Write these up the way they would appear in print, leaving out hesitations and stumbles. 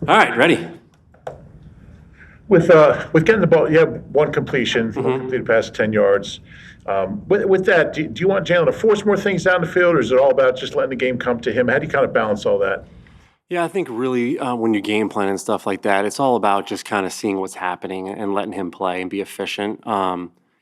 All right, ready. With getting the ball, you have one completion, one completed pass, 10 yards. With that, do you want Jalen to force more things down the field, or is it all about just letting the game come to him? How do you kind of balance all that? Yeah, I think really when you game plan and stuff like that, it's all about just kind of seeing what's happening and letting him play and be efficient.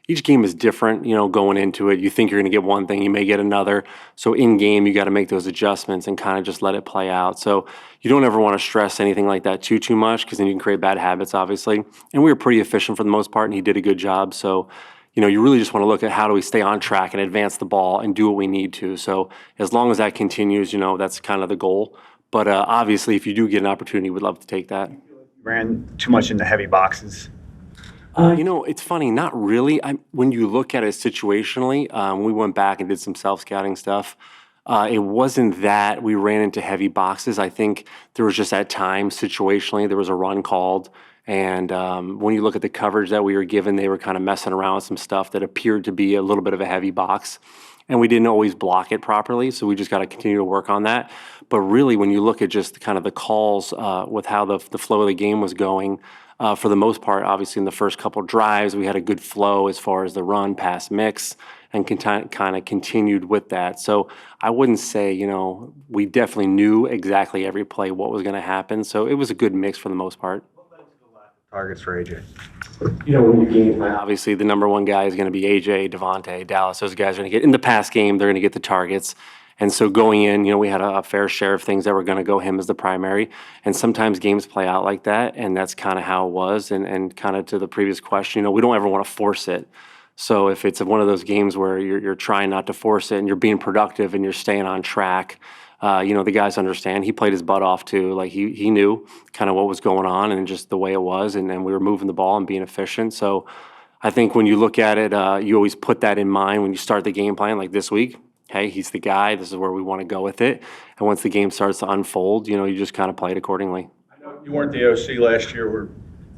Each game is different, going into it. You think you're going to get one thing, you may get another. So in game, you got to make those adjustments and kind of just let it play out. So you don't ever want to stress anything like that too much because then you can create bad habits, obviously. And we were pretty efficient for the most part, and he did a good job. So you really just want to look at how do we stay on track and advance the ball and do what we need to. So as long as that continues, that's kind of the goal. But obviously, if you do get an opportunity, we'd love to take that. Ran too much into heavy boxes. It's funny, not really. When you look at it situationally, we went back and did some self-scouting stuff. It wasn't that we ran into heavy boxes. I think there was just at times, situationally, there was a run called. And when you look at the coverage that we were given, they were kind of messing around with some stuff that appeared to be a little bit of a heavy box. And we didn't always block it properly, so we just got to continue to work on that. But really, when you look at just kind of the calls with how the flow of the game was going, for the most part, obviously in the first couple drives, we had a good flow as far as the run pass mix and kind of continued with that. So I wouldn't say, we definitely knew exactly every play what was going to happen. So it was a good mix for the most part. Targets for AJ. When you game plan, obviously the number one guy is going to be AJ, Devontae, Dallas. Those guys are going to get in the pass game. They're going to get the targets. And so going in, we had a fair share of things that were going to go him as the primary. And sometimes games play out like that, and that's kind of how it was. And kind of to the previous question, we don't ever want to force it. So if it's one of those games where you're trying not to force it and you're being productive and you're staying on track, the guys understand. He played his butt off too. Like he knew kind of what was going on and just the way it was, and we were moving the ball and being efficient. So I think when you look at it, you always put that in mind when you start the game plan. Like this week, hey, he's the guy. This is where we want to go with it. And once the game starts to unfold, you just kind of play it accordingly. I know you weren't the OC last year. We're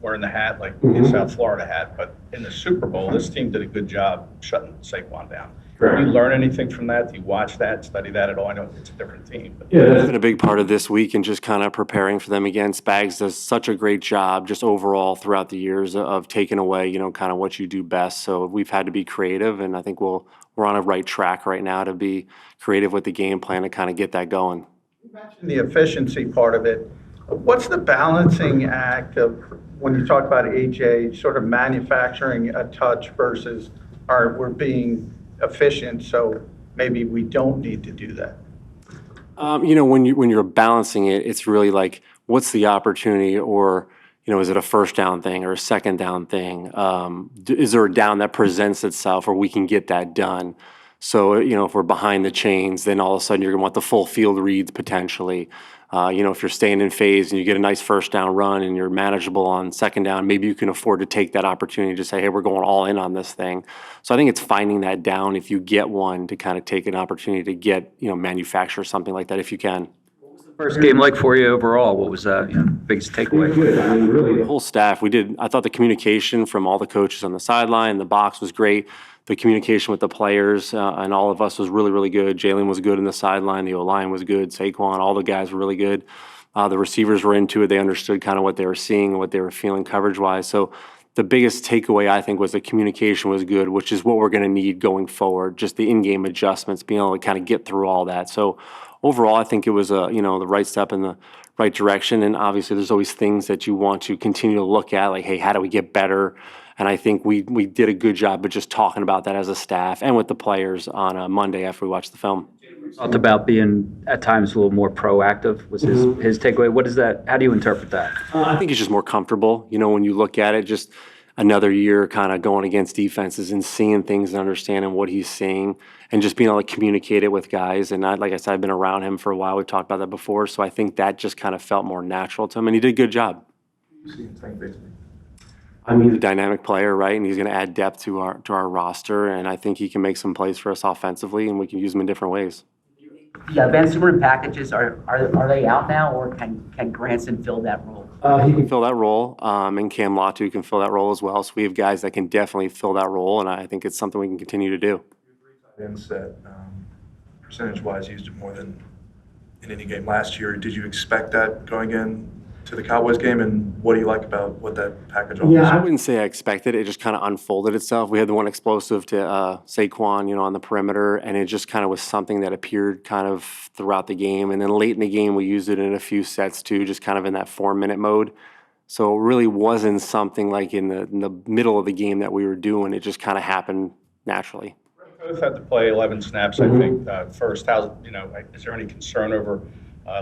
wearing the hat, like the South Florida hat, but in the Super Bowl, this team did a good job shutting Saquon down. Did you learn anything from that? Do you watch that, study that at all? I know it's a different team. But. Yeah, that's been a big part of this week and just kind of preparing for them again. Spags does such a great job just overall throughout the years of taking away, kind of what you do best. So we've had to be creative, and I think we're on a right track right now to be creative with the game plan to kind of get that going. You mentioned the efficiency part of it. What's the balancing act of when you talk about AJ, sort of manufacturing a touch versus we're being efficient, so maybe we don't need to do that? When you're balancing it, it's really like, what's the opportunity, or is it a first down thing or a second down thing? Is there a down that presents itself where we can get that done? So, if we're behind the chains, then all of a sudden you're going to want the full field reads potentially. If you're staying in phase and you get a nice first down run and you're manageable on second down, maybe you can afford to take that opportunity to say, hey, we're going all in on this thing. So I think it's finding that down if you get one to kind of take an opportunity to get, manufacture something like that if you can. First game like for you overall? What was biggest takeaway? Good. I mean, really, the whole staff. I thought the communication from all the coaches on the sideline, the box was great. The communication with the players and all of us was really, really good. Jalen was good in the sideline. The O-line was good. Saquon, all the guys were really good. The receivers were into it. They understood kind of what they were seeing and what they were feeling coverage-wise. So the biggest takeaway, I think, was the communication was good, which is what we're going to need going forward, just the in-game adjustments, being able to kind of get through all that. So overall, I think it was the right step in the right direction. And obviously, there's always things that you want to continue to look at, like, hey, how do we get better? And I think we did a good job of just talking about that as a staff and with the players on a Monday after we watched the film. Talked about being at times a little more proactive was his takeaway. What is that? How do you interpret that? I think he's just more comfortable. When you look at it, just another year kind of going against defenses and seeing things and understanding what he's seeing and just being able to communicate it with guys. And like I said, I've been around him for a while. We've talked about that before. So I think that just kind of felt more natural to him, and he did a good job. I mean, he's a dynamic player, right? And he's going to add depth to our roster, and I think he can make some plays for us offensively, and we can use him in different ways. The advanced run packages are they out now, or can Granson fill that role? He can fill that role, and Cam Latu can fill that role as well. So we have guys that can definitely fill that role, and I think it's something we can continue to do. Vince that percentage-wise used it more than in any game last year. Did you expect that going in to the Cowboys game, and what do you like about what that package offers? Yeah, I wouldn't say I expected it. It just kind of unfolded itself. We had the one explosive to Saquon, on the perimeter, and it just kind of was something that appeared kind of throughout the game. And then late in the game, we used it in a few sets too, just kind of in that 4-minute mode. So it really wasn't something like in the middle of the game that we were doing. It just kind of happened naturally. Both had to play 11 snaps, I think. First, is there any concern over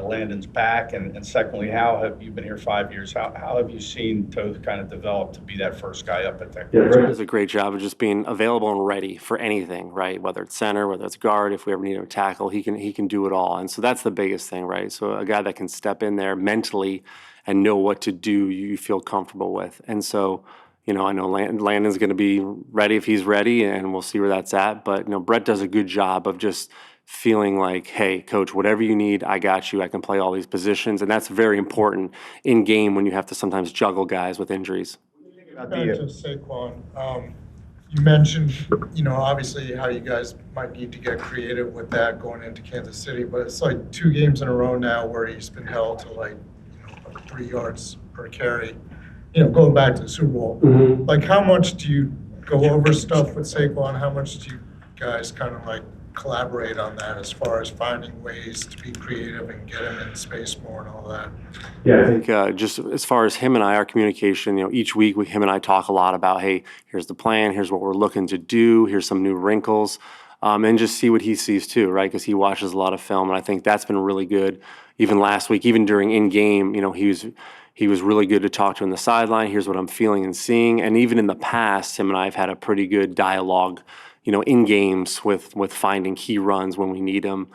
Landon's back? And secondly, how have you been here 5 years? How have you seen Toth kind of develop to be that first guy up at that? Yeah, Brett does a great job of just being available and ready for anything, right? Whether it's center, whether it's guard, if we ever need him to tackle, he can do it all. And so that's the biggest thing, right? So a guy that can step in there mentally and know what to do, you feel comfortable with. And so, I know Landon's going to be ready if he's ready, and we'll see where that's at. But, Brett does a good job of just feeling like, hey, coach, whatever you need, I got you. I can play all these positions. And that's very important in game when you have to sometimes juggle guys with injuries. Back to Saquon, you mentioned, obviously how you guys might need to get creative with that going into Kansas City, but it's like 2 games in a row now where he's been held to 3 yards per carry, going back to the Super Bowl. Mm-hmm. Like, how much do you go over stuff with Saquon? How much do you guys kind of collaborate on that as far as finding ways to be creative and get him in space more and all that? Yeah, I think just as far as him and I, our communication, each week him and I talk a lot about, hey, here's the plan, here's what we're looking to do, here's some new wrinkles, and just see what he sees too, right? Because he watches a lot of film, and I think that's been really good. Even last week, even during in-game, he was really good to talk to on the sideline. Here's what I'm feeling and seeing. And even in the past, him and I have had a pretty good dialogue, in games with finding key runs when we need them.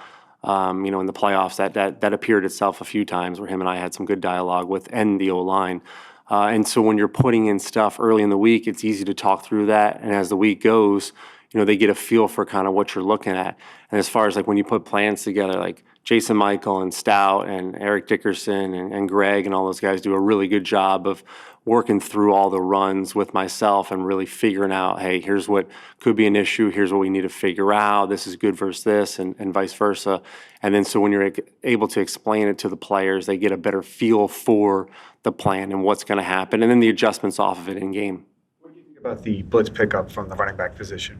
In the playoffs, that appeared itself a few times where him and I had some good dialogue with and the O-line. And so when you're putting in stuff early in the week, it's easy to talk through that. And as the week goes, they get a feel for kind of what you're looking at. And as far as when you put plans together, like Jason Michael and Stout and Eric Dickerson and Greg and all those guys do a really good job of working through all the runs with myself and really figuring out, hey, here's what could be an issue, here's what we need to figure out, this is good versus this, and vice versa. And then so when you're able to explain it to the players, they get a better feel for the plan and what's going to happen, and then the adjustments off of it in game. What do you think about the blitz pickup from the running back position?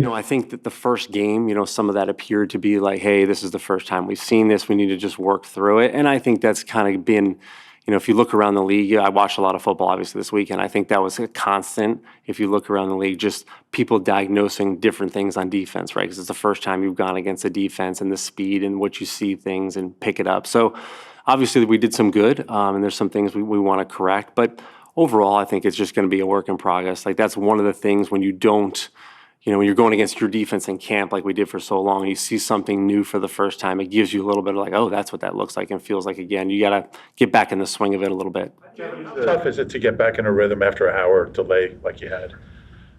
I think that the first game, some of that appeared to be like, hey, this is the first time we've seen this. We need to just work through it. And I think that's kind of been, if you look around the league, I watched a lot of football, obviously, this weekend. I think that was a constant. If you look around the league, just people diagnosing different things on defense, right? Because it's the first time you've gone against a defense and the speed and what you see things and pick it up. So obviously we did some good, and there's some things we want to correct. But overall, I think it's just going to be a work in progress. That's one of the things when you don't, when you're going against your defense in camp like we did for so long, you see something new for the first time, it gives you a little bit of oh, that's what that looks like and feels like again. You got to get back in the swing of it a little bit. How tough is it to get back in a rhythm after an hour delay like you had?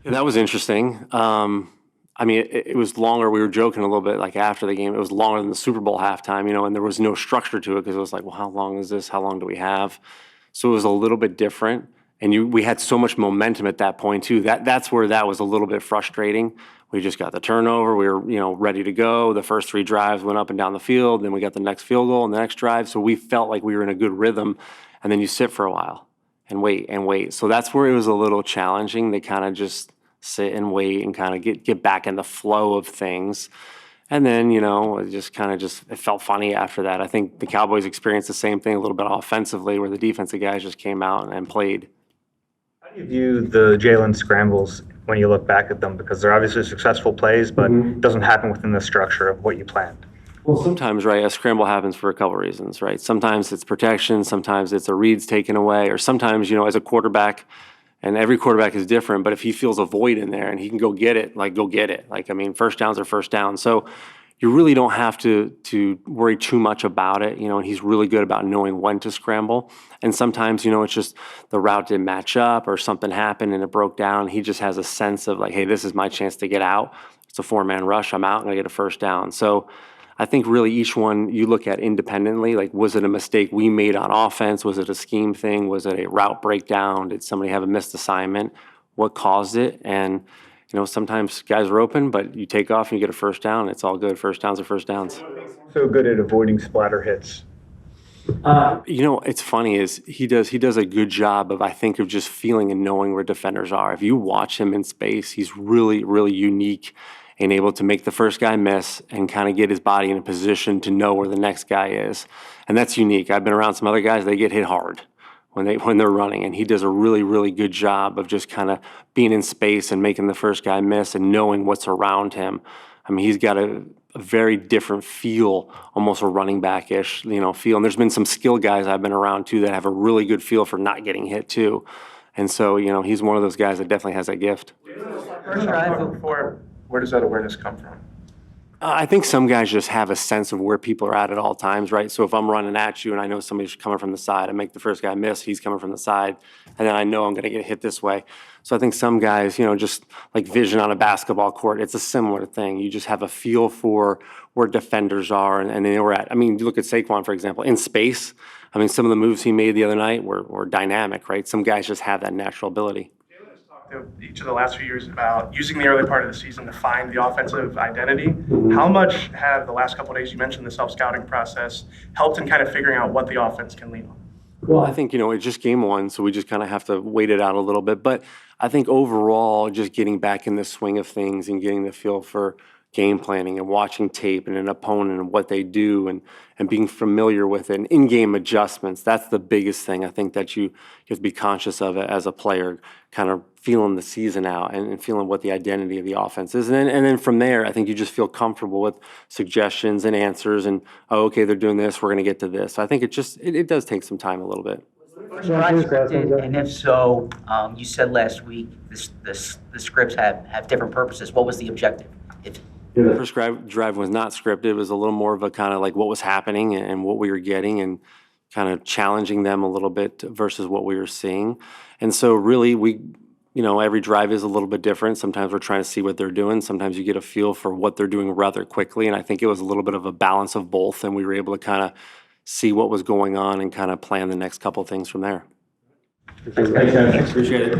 Yeah, that was interesting. It was longer. We were joking a little bit after the game. It was longer than the Super Bowl halftime, and there was no structure to it because it was well, how long is this? How long do we have? So it was a little bit different. And we had so much momentum at that point too. That's where that was a little bit frustrating. We just got the turnover. We were ready to go. The first 3 drives went up and down the field. Then we got the next field goal and the next drive. So we felt like we were in a good rhythm. And then you sit for a while and wait and wait. So that's where it was a little challenging to kind of just sit and wait and kind of get back in the flow of things. And then, it felt funny after that. I think the Cowboys experienced the same thing a little bit offensively where the defensive guys just came out and played. How do you view the Jalen scrambles when you look back at them? Because they're obviously successful plays, but it doesn't happen within the structure of what you planned. Well, sometimes, right, a scramble happens for a couple reasons, right? Sometimes it's protection, sometimes it's a reads taken away, or sometimes, as a quarterback, and every quarterback is different, but if he feels a void in there and he can go get it, go get it. First downs are first downs. So you really don't have to worry too much about it, and he's really good about knowing when to scramble. And sometimes, it's just the route didn't match up or something happened and it broke down. He just has a sense of hey, this is my chance to get out. It's a 4-man rush. I'm out. I'm going to get a first down. So I think really each one you look at independently, was it a mistake we made on offense? Was it a scheme thing? Was it a route breakdown? Did somebody have a missed assignment? What caused it? And sometimes guys are open, but you take off and you get a first down. It's all good. First downs are first downs. So good at avoiding splatter hits. It's funny is he does a good job of, I think, of just feeling and knowing where defenders are. If you watch him in space, he's really, really unique and able to make the first guy miss and kind of get his body in a position to know where the next guy is. And that's unique. I've been around some other guys, they get hit hard when they're running, and he does a really, really good job of just kind of being in space and making the first guy miss and knowing what's around him. I mean, he's got a very different feel, almost a running back-ish, feel. And there's been some skill guys I've been around too that have a really good feel for not getting hit too. And so, he's one of those guys that definitely has that gift. First drive, Where does that awareness come from? I think some guys just have a sense of where people are at all times, right? So if I'm running at you and I know somebody's coming from the side, I make the first guy miss, he's coming from the side, and then I know I'm going to get hit this way. So I think some guys, just like vision on a basketball court, it's a similar thing. You just have a feel for where defenders are and they were at. I mean, you look at Saquon, for example, in space. I mean, some of the moves he made the other night were dynamic, right? Some guys just have that natural ability. Each of the last few years about using the early part of the season to find the offensive identity. How much have the last couple of days, you mentioned the self-scouting process, helped in kind of figuring out what the offense can lean on? Well, I think, it's just game one, so we just kind of have to wait it out a little bit. But I think overall, just getting back in the swing of things and getting the feel for game planning and watching tape and an opponent and what they do and being familiar with it and in-game adjustments, that's the biggest thing I think that you have to be conscious of as a player, kind of feeling the season out and feeling what the identity of the offense is. And then from there, I think you just feel comfortable with suggestions and answers and, oh, okay, they're doing this, we're going to get to this. So I think it does take some time a little bit. first drive scripted, and if so, you said last week, the scripts have different purposes. What was the objective? The first drive was not scripted. It was a little more of a kind of like what was happening and what we were getting and kind of challenging them a little bit versus what we were seeing. And so really every drive is a little bit different. Sometimes we're trying to see what they're doing. Sometimes you get a feel for what they're doing rather quickly. And I think it was a little bit of a balance of both. And we were able to kind of see what was going on and kind of plan the next couple things from there. Thanks, guys. Appreciate it.